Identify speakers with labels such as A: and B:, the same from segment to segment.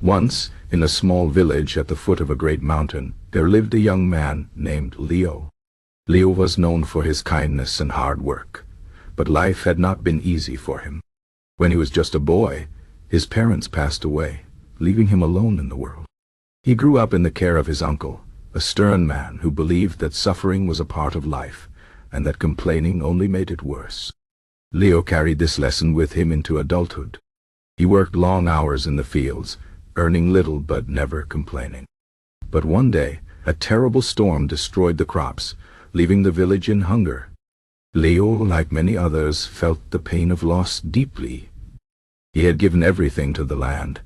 A: Once, in a small village at the foot of a great mountain, there lived a young man named Leo. Leo was known for his kindness and hard work, but life had not been easy for him. When he was just a boy, his parents passed away, leaving him alone in the world. He grew up in the care of his uncle, a stern man who believed that suffering was a part of life, and that complaining only made it worse. Leo carried this lesson with him into adulthood. He worked long hours in the fields, earning little but never complaining. But one day, a terrible storm destroyed the crops, leaving the village in hunger. Leo, like many others, felt the pain of loss deeply. He had given everything to the land,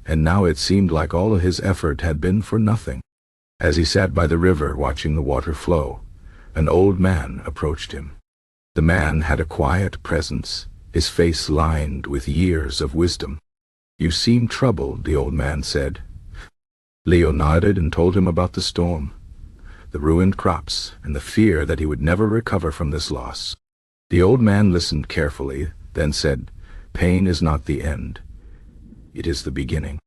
A: and now it seemed like all his effort had been for nothing. As he sat by the river watching the water flow, an old man approached him. The man had a quiet presence, his face lined with years of wisdom. "You seem troubled," the old man said. Leo nodded and told him about the storm, the ruined crops, and the fear that he would never recover from this loss. The old man listened carefully, then said, "Pain is not the end. It is the beginning."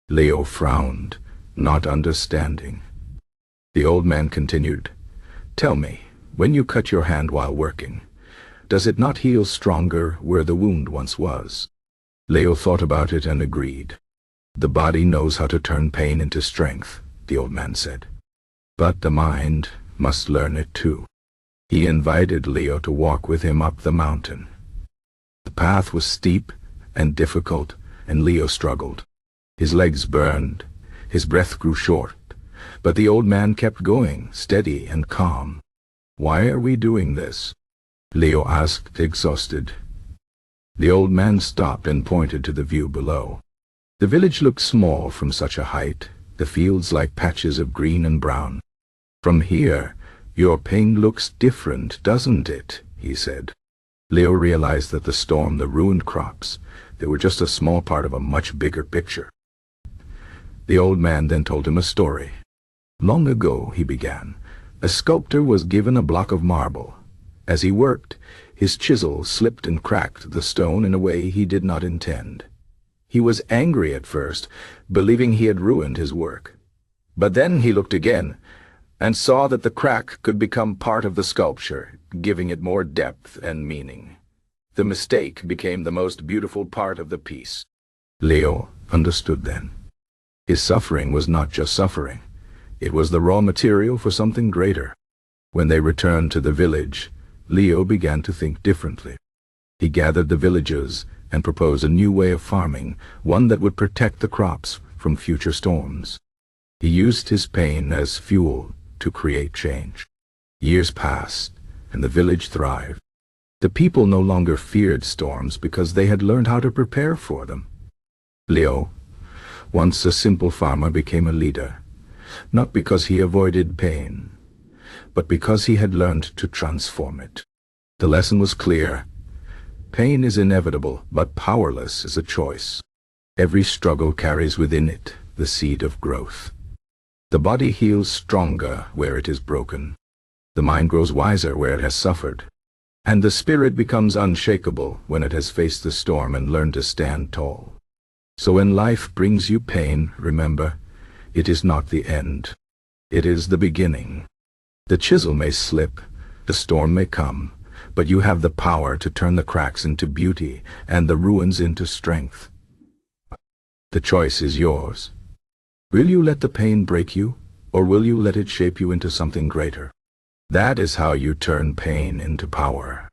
A: Leo frowned, not understanding. The old man continued, "Tell me, when you cut your hand while working, does it not heal stronger where the wound once was?" Leo thought about it and agreed. "The body knows how to turn pain into strength," the old man said. "But the mind must learn it too." He invited Leo to walk with him up the mountain. The path was steep and difficult, and Leo struggled. His legs burned, his breath grew short, but the old man kept going, steady and calm. "Why are we doing this?" Leo asked, exhausted. The old man stopped and pointed to the view below. The village looked small from such a height, the fields like patches of green and brown. "From here, your pain looks different, doesn't it?" he said. Leo realized that the storm, the ruined crops, they were just a small part of a much bigger picture. The old man then told him a story. "Long ago," he began, "a sculptor was given a block of marble. As he worked, his chisel slipped and cracked the stone in a way he did not intend. He was angry at first, believing he had ruined his work. But then he looked again, and saw that the crack could become part of the sculpture, giving it more depth and meaning. The mistake became the most beautiful part of the piece." Leo understood then. His suffering was not just suffering. It was the raw material for something greater. When they returned to the village, Leo began to think differently. He gathered the villagers and proposed a new way of farming, one that would protect the crops from future storms. He used his pain as fuel to create change. Years passed, and the village thrived. The people no longer feared storms because they had learned how to prepare for them. Leo, once a simple farmer, became a leader, not because he avoided pain, but because he had learned to transform it. The lesson was clear. Pain is inevitable, but powerless is a choice. Every struggle carries within it the seed of growth. The body heals stronger where it is broken. The mind grows wiser where it has suffered. And the spirit becomes unshakable when it has faced the storm and learned to stand tall. So when life brings you pain, remember, it is not the end. It is the beginning. The chisel may slip, the storm may come, but you have the power to turn the cracks into beauty and the ruins into strength. The choice is yours. Will you let the pain break you, or will you let it shape you into something greater? That is how you turn pain into power.